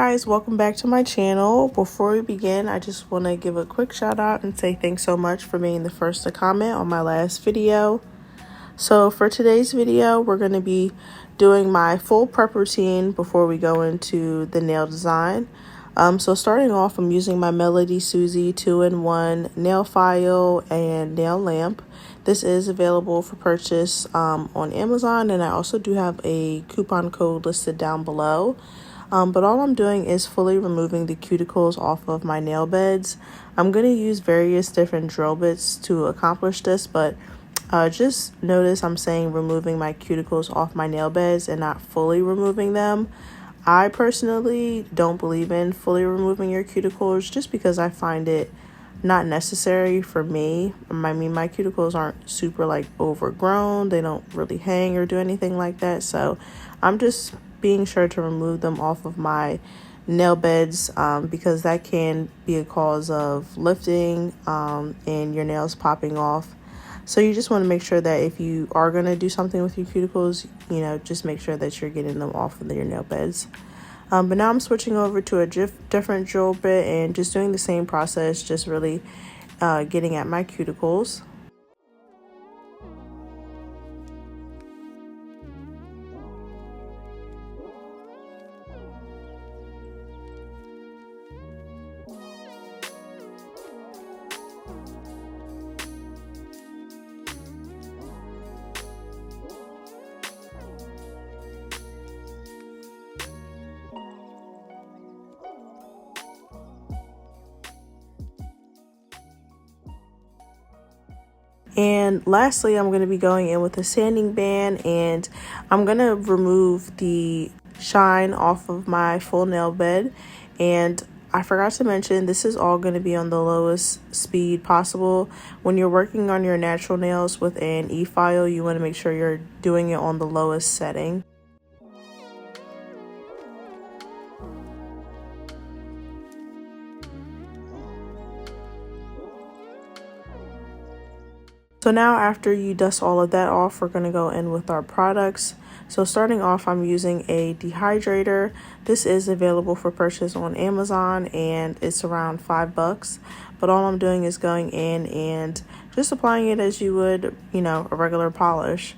guys, welcome back to my channel. Before we begin, I just want to give a quick shout out and say thanks so much for being the first to comment on my last video. So for today's video, we're going to be doing my full prep routine before we go into the nail design. So starting off, I'm using my MelodySusie 2-in-1 nail file and nail lamp. This is available for purchase on Amazon, and I also do have a coupon code listed down below. But all I'm doing is fully removing the cuticles off of my nail beds. I'm going to use various different drill bits to accomplish this, but just notice I'm saying removing my cuticles off my nail beds and not fully removing them. I personally don't believe in fully removing your cuticles just because I find it not necessary for me. I mean, my cuticles aren't super like overgrown. They don't really hang or do anything like that. So I'm just being sure to remove them off of my nail beds because that can be a cause of lifting and your nails popping off. So you just want to make sure that if you are going to do something with your cuticles, you know, just make sure that you're getting them off of your nail beds. But now I'm switching over to a different drill bit and just doing the same process, just really getting at my cuticles. And lastly, I'm going to be going in with a sanding band, and I'm going to remove the shine off of my full nail bed. And I forgot to mention, this is all going to be on the lowest speed possible. When you're working on your natural nails with an e-file, you want to make sure you're doing it on the lowest setting. So now after you dust all of that off, we're going to go in with our products. So starting off, I'm using a dehydrator. This is available for purchase on Amazon and it's around $5. But all I'm doing is going in and just applying it as you would, you know, a regular polish.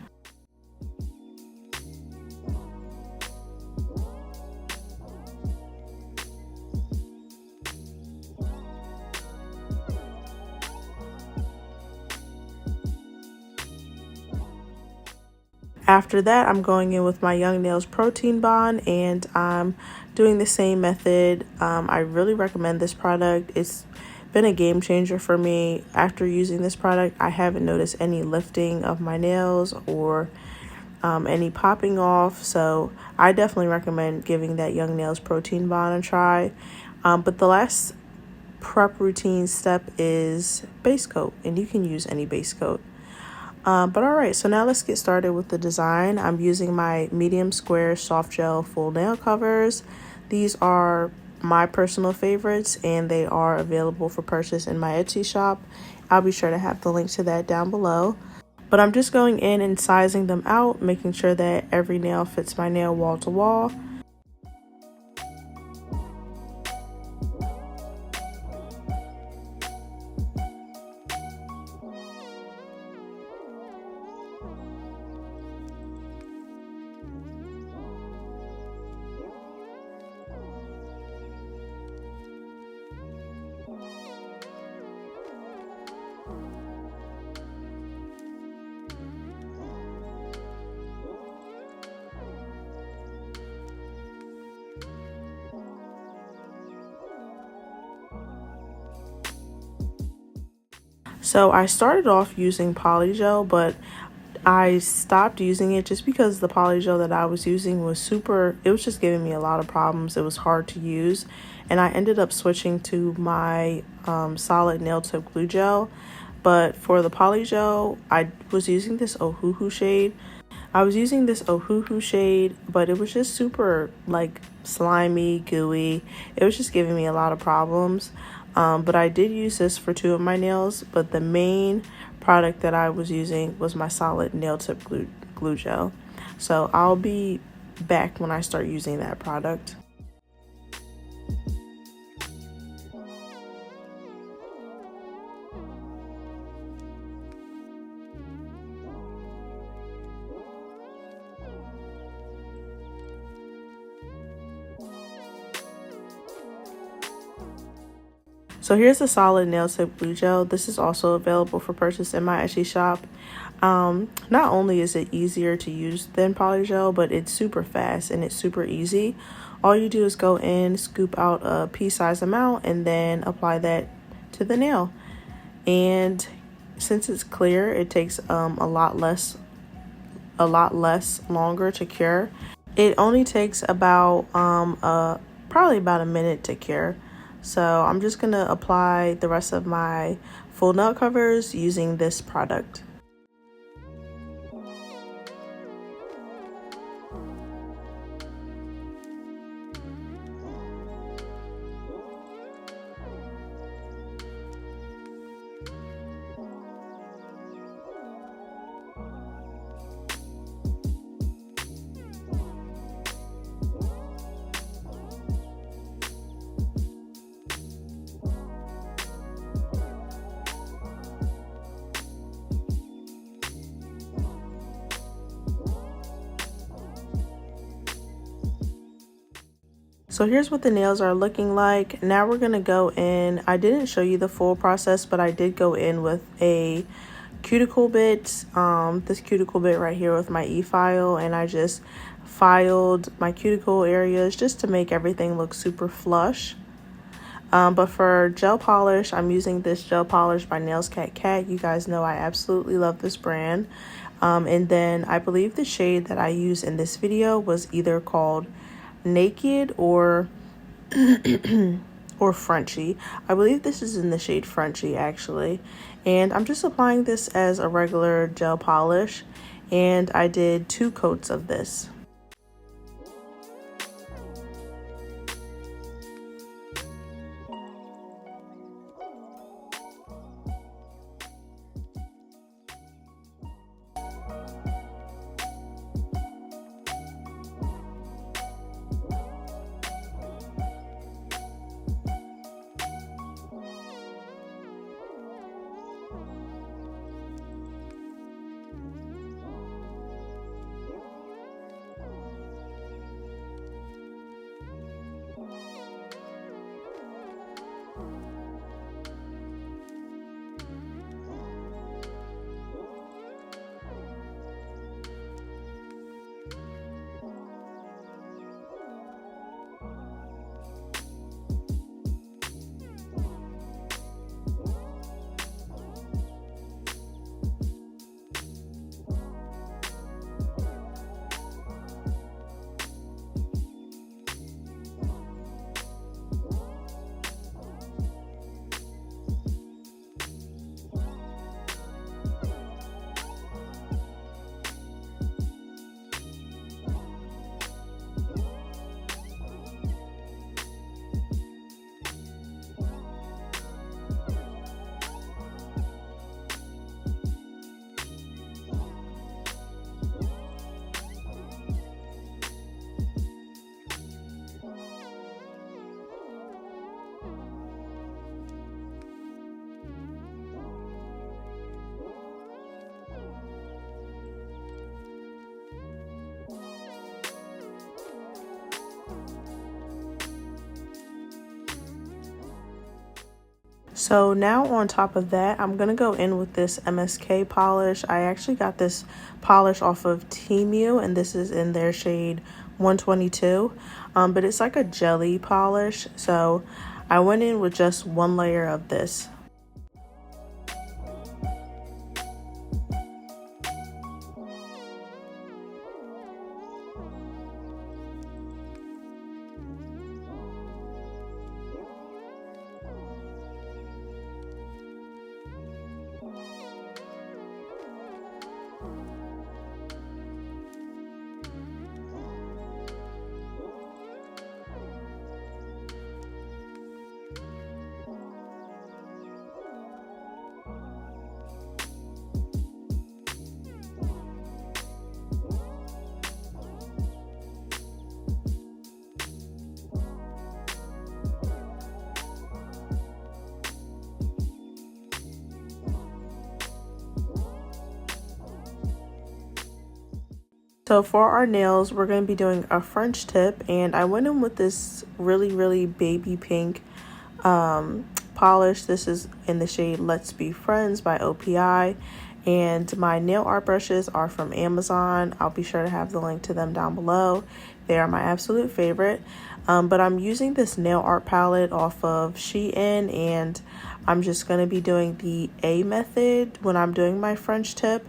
After that, I'm going in with my Young Nails Protein Bond, and I'm doing the same method. I really recommend this product. It's been a game changer for me. After using this product, I haven't noticed any lifting of my nails or any popping off. So I definitely recommend giving that Young Nails Protein Bond a try. But the last prep routine step is base coat, and you can use any base coat. But alright, so now let's get started with the design. I'm using my medium square soft gel full nail covers. These are my personal favorites and they are available for purchase in my Etsy shop. I'll be sure to have the link to that down below. But I'm just going in and sizing them out, making sure that every nail fits my nail wall to wall. So I started off using polygel, but I stopped using it just because the polygel that I was using was it was just giving me a lot of problems. It was hard to use, and I ended up switching to my solid nail tip glue gel. But for the polygel, I was using this Ohuhu shade. But it was just super like slimy, gooey. It was just giving me a lot of problems. But I did use this for 2 of my nails, but the main product that I was using was my solid nail tip glue gel. So I'll be back when I start using that product. So here's a solid nail tip glue gel. This is also available for purchase in my Etsy shop. Not only is it easier to use than polygel, but it's super fast and it's super easy. All you do is go in, scoop out a pea-sized amount, and then apply that to the nail. And since it's clear, it takes a lot less longer to cure. It only takes about probably about a minute to cure. So I'm just gonna apply the rest of my full nail covers using this product. So here's what the nails are looking like. Now we're gonna go in. I didn't show you the full process, but I did go in with a cuticle bit, this cuticle bit right here with my e-file, and I just filed my cuticle areas just to make everything look super flush. But for gel polish, I'm using this gel polish by Nails Cat Cat. You guys know I absolutely love this brand. And then I believe the shade that I used in this video was either called Naked or or Frenchy. I believe this is in the shade Frenchy actually. And I'm just applying this as a regular gel polish, and I did 2 coats of this. So now on top of that, I'm going to go in with this MSK polish. I actually got this polish off of Temu, and this is in their shade 122. But it's like a jelly polish. So I went in with just 1 layer of this. So for our nails, we're going to be doing a French tip, and I went in with this really baby pink polish. This is in the shade Let's Be Friends by OPI. And my nail art brushes are from Amazon. I'll be sure to have the link to them down below. They are my absolute favorite. But I'm using this nail art palette off of Shein, and I'm just going to be doing the A method when I'm doing my French tip.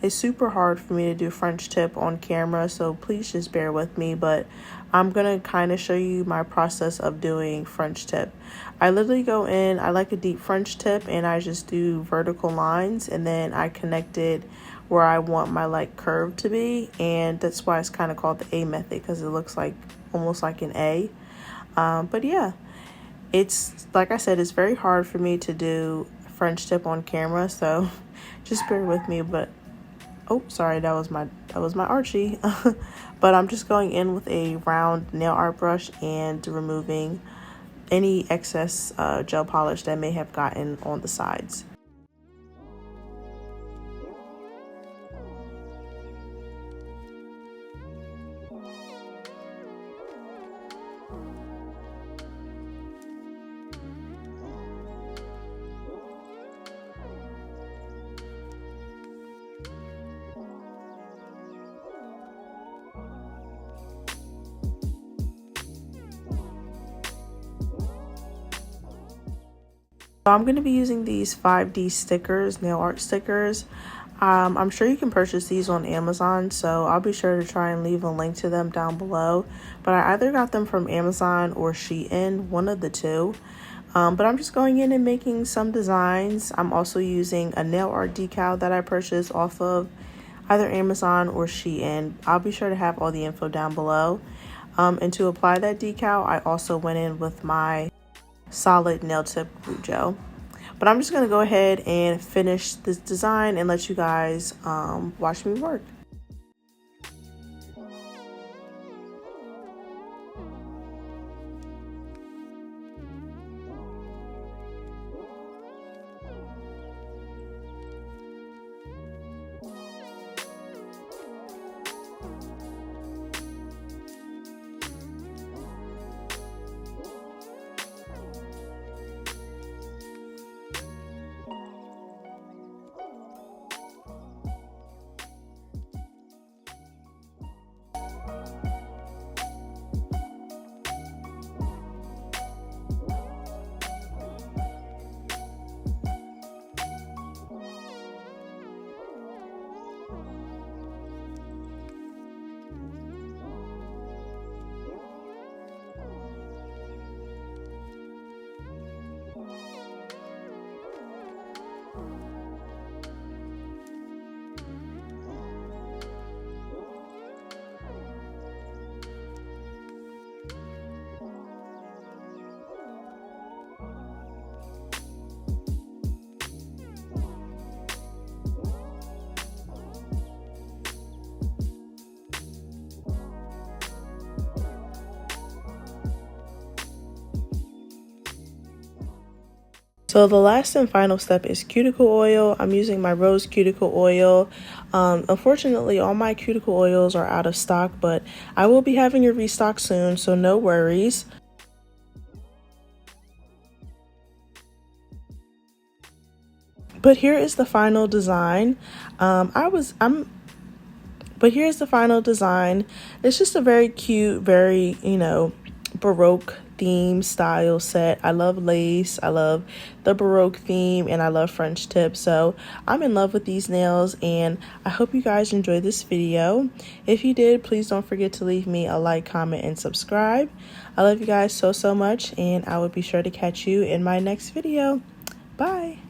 It's super hard for me to do French tip on camera, so please just bear with me, but I'm going to kind of show you my process of doing French tip. I literally go in, I like a deep French tip, and I just do vertical lines, and then I connect it where I want my like curve to be, and that's why it's kind of called the A method, because it looks like almost like an A. But yeah, it's like I said, it's very hard for me to do French tip on camera, so just bear with me. But oh, sorry, that was my Archie. But I'm just going in with a round nail art brush and removing any excess gel polish that may have gotten on the sides. So I'm going to be using these 5D stickers, nail art stickers. I'm sure you can purchase these on Amazon, so I'll be sure to try and leave a link to them down below. But I either got them from Amazon or Shein, one of the two. But I'm just going in and making some designs. I'm also using a nail art decal that I purchased off of either Amazon or Shein. I'll be sure to have all the info down below. And to apply that decal, I also went in with my solid nail tip glue gel. But I'm just going to go ahead and finish this design and let you guys watch me work. So the last and final step is cuticle oil. I'm using my rose cuticle oil. Unfortunately, all my cuticle oils are out of stock, but I will be having a restock soon, so no worries. But here is the final design. But here's the final design. It's just a very cute, very, Baroque theme style set. I love lace, I love the Baroque theme, and I love French tip. So I'm in love with these nails, and I hope you guys enjoyed this video. If you did, please don't forget to leave me a like, comment, and subscribe. I love you guys so much, and I will be sure to catch you in my next video. Bye.